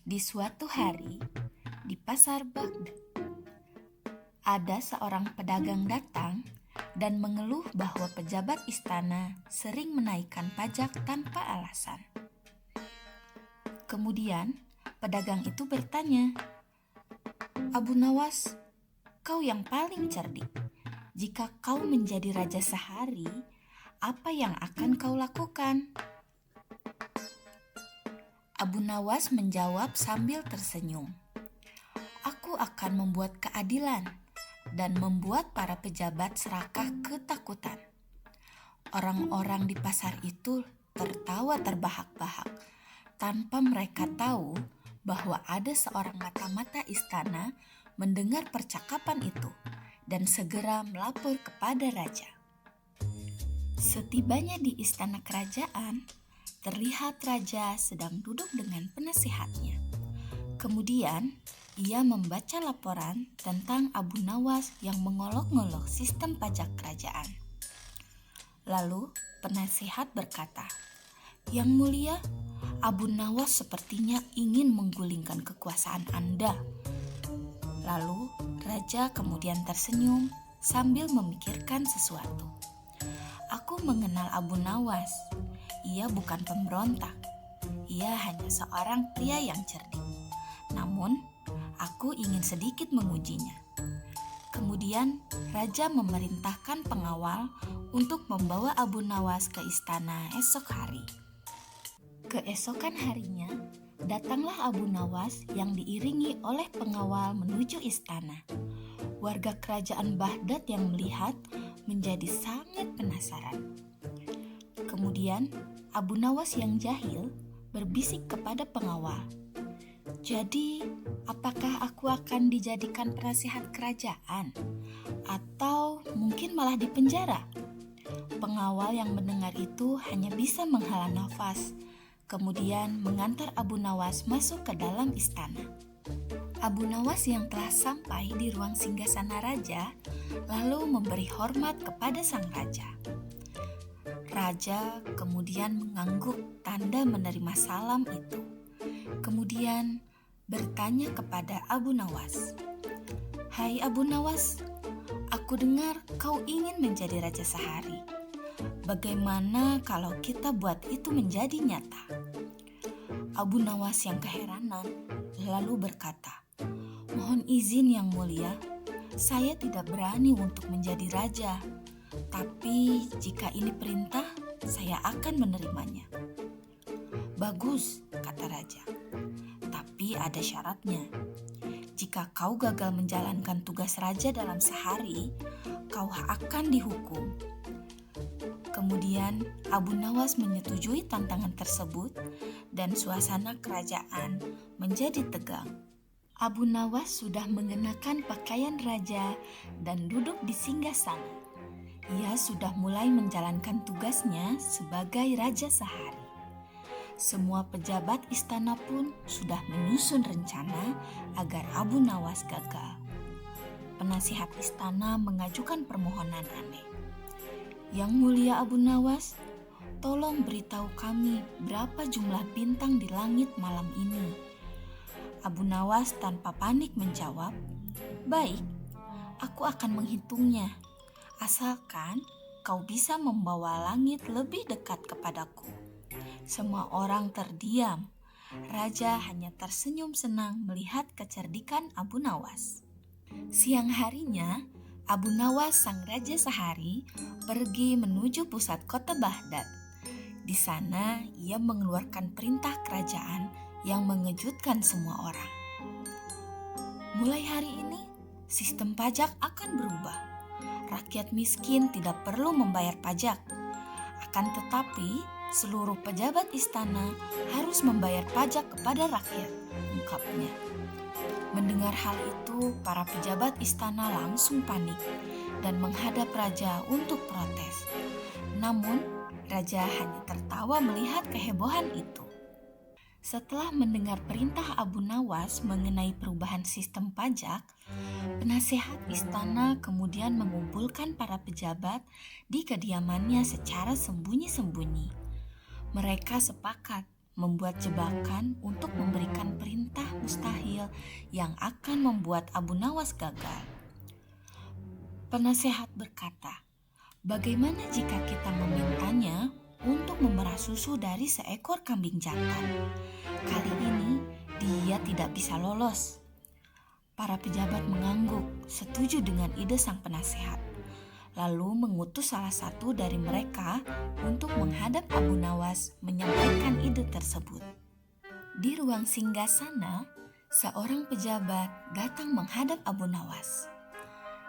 Di suatu hari, di pasar Baghdad, ada seorang pedagang datang dan mengeluh bahwa pejabat istana sering menaikkan pajak tanpa alasan. Kemudian, pedagang itu bertanya, "Abu Nawas, kau yang paling cerdik. Jika kau menjadi raja sehari, apa yang akan kau lakukan?" Abu Nawas menjawab sambil tersenyum, "Aku akan membuat keadilan dan membuat para pejabat serakah ketakutan." Orang-orang di pasar itu tertawa terbahak-bahak tanpa mereka tahu bahwa ada seorang mata-mata istana mendengar percakapan itu dan segera melapor kepada raja. Setibanya di istana kerajaan, terlihat raja sedang duduk dengan penasihatnya. Kemudian, ia membaca laporan tentang Abu Nawas yang mengolok-ngolok sistem pajak kerajaan. Lalu, penasihat berkata, "Yang mulia, Abu Nawas sepertinya ingin menggulingkan kekuasaan Anda." Lalu, raja kemudian tersenyum sambil memikirkan sesuatu. "Aku mengenal Abu Nawas. Ia bukan pemberontak. Ia hanya seorang pria yang cerdik. Namun, aku ingin sedikit mengujinya." Kemudian, raja memerintahkan pengawal untuk membawa Abu Nawas ke istana esok hari. Keesokan harinya, datanglah Abu Nawas yang diiringi oleh pengawal menuju istana. Warga kerajaan Baghdad yang melihat menjadi sangat penasaran. Kemudian, Abu Nawas yang jahil berbisik kepada pengawal, "Jadi, apakah aku akan dijadikan penasihat kerajaan? Atau mungkin malah dipenjara?" Pengawal yang mendengar itu hanya bisa menghela nafas, kemudian mengantar Abu Nawas masuk ke dalam istana. Abu Nawas yang telah sampai di ruang singgasana raja, lalu memberi hormat kepada sang raja. Raja kemudian mengangguk tanda menerima salam itu. Kemudian bertanya kepada Abu Nawas, "Hai Abu Nawas, aku dengar kau ingin menjadi raja sehari. Bagaimana kalau kita buat itu menjadi nyata?" Abu Nawas yang keheranan lalu berkata, "Mohon izin yang mulia, saya tidak berani untuk menjadi raja. Tapi jika ini perintah, saya akan menerimanya." "Bagus," kata raja. "Tapi ada syaratnya. Jika kau gagal menjalankan tugas raja dalam sehari, kau akan dihukum." Kemudian Abu Nawas menyetujui tantangan tersebut dan suasana kerajaan menjadi tegang. Abu Nawas sudah mengenakan pakaian raja dan duduk di singgasana. Ia sudah mulai menjalankan tugasnya sebagai raja sehari. Semua pejabat istana pun sudah menyusun rencana agar Abu Nawas gagal. Penasihat istana mengajukan permohonan aneh. "Yang mulia Abu Nawas, tolong beritahu kami berapa jumlah bintang di langit malam ini." Abu Nawas tanpa panik menjawab, "Baik, aku akan menghitungnya. Asalkan kau bisa membawa langit lebih dekat kepadaku." Semua orang terdiam. Raja hanya tersenyum senang melihat kecerdikan Abu Nawas. Siang harinya, Abu Nawas sang raja sehari pergi menuju pusat kota Baghdad. Di sana, ia mengeluarkan perintah kerajaan yang mengejutkan semua orang. Mulai hari ini, sistem pajak akan berubah. Rakyat miskin tidak perlu membayar pajak. Akan tetapi, seluruh pejabat istana harus membayar pajak kepada rakyat, ungkapnya. Mendengar hal itu, para pejabat istana langsung panik dan menghadap raja untuk protes. Namun, raja hanya tertawa melihat kehebohan itu. Setelah mendengar perintah Abu Nawas mengenai perubahan sistem pajak, penasehat istana kemudian mengumpulkan para pejabat di kediamannya secara sembunyi-sembunyi. Mereka sepakat membuat jebakan untuk memberikan perintah yang akan membuat Abu Nawas gagal. Penasehat berkata, "Bagaimana jika kita memintanya untuk memerah susu dari seekor kambing jantan? Kali ini dia tidak bisa lolos." Para pejabat mengangguk, setuju dengan ide sang penasehat, lalu mengutus salah satu dari mereka untuk menghadap Abu Nawas menyampaikan ide tersebut. Di ruang singgasana, seorang pejabat datang menghadap Abu Nawas.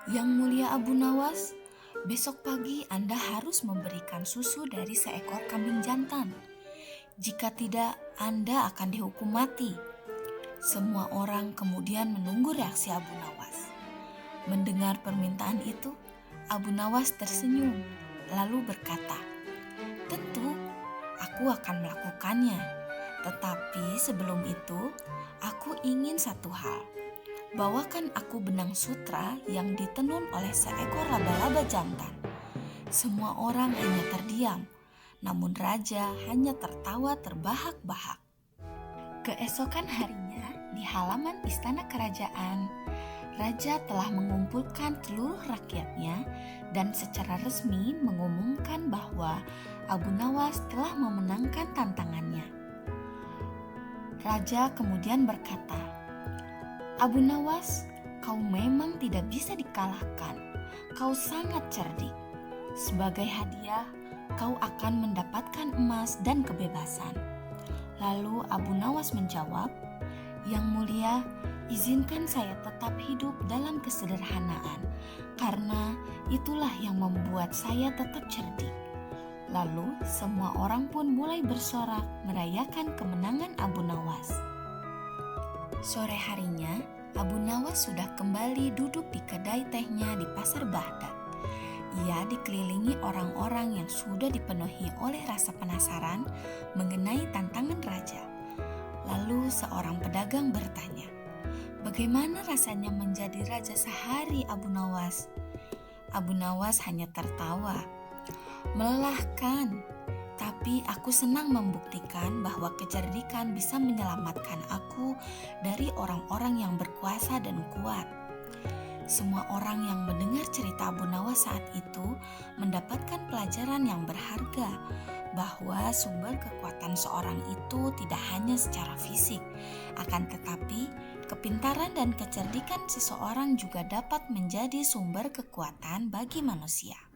"Yang mulia Abu Nawas, besok pagi Anda harus memberikan susu dari seekor kambing jantan. Jika tidak, Anda akan dihukum mati." Semua orang kemudian menunggu reaksi Abu Nawas. Mendengar permintaan itu, Abu Nawas tersenyum, lalu berkata, "Tentu, aku akan melakukannya. Tetapi sebelum itu, aku ingin satu hal. Bawakan aku benang sutra yang ditenun oleh seekor laba-laba jantan." Semua orang hanya terdiam, namun raja hanya tertawa terbahak-bahak. Keesokan harinya, di halaman istana kerajaan, raja telah mengumpulkan seluruh rakyatnya dan secara resmi mengumumkan bahwa Abu Nawas telah memenangkan tantangannya. Raja kemudian berkata, "Abu Nawas, kau memang tidak bisa dikalahkan. Kau sangat cerdik. Sebagai hadiah, kau akan mendapatkan emas dan kebebasan." Lalu Abu Nawas menjawab, "Yang mulia, izinkan saya tetap hidup dalam kesederhanaan, karena itulah yang membuat saya tetap cerdik." Lalu semua orang pun mulai bersorak merayakan kemenangan Abu Nawas. Sore harinya, Abu Nawas sudah kembali duduk di kedai tehnya di Pasar Baghdad. Ia dikelilingi orang-orang yang sudah dipenuhi oleh rasa penasaran mengenai tantangan raja. Lalu seorang pedagang bertanya, "Bagaimana rasanya menjadi raja sehari, Abu Nawas?" Abu Nawas hanya tertawa. "Melelahkan, tapi aku senang membuktikan bahwa kecerdikan bisa menyelamatkan aku dari orang-orang yang berkuasa dan kuat." Semua orang yang mendengar cerita Abu Nawas saat itu mendapatkan pelajaran yang berharga, bahwa sumber kekuatan seorang itu tidak hanya secara fisik, akan tetapi kepintaran dan kecerdikan seseorang juga dapat menjadi sumber kekuatan bagi manusia.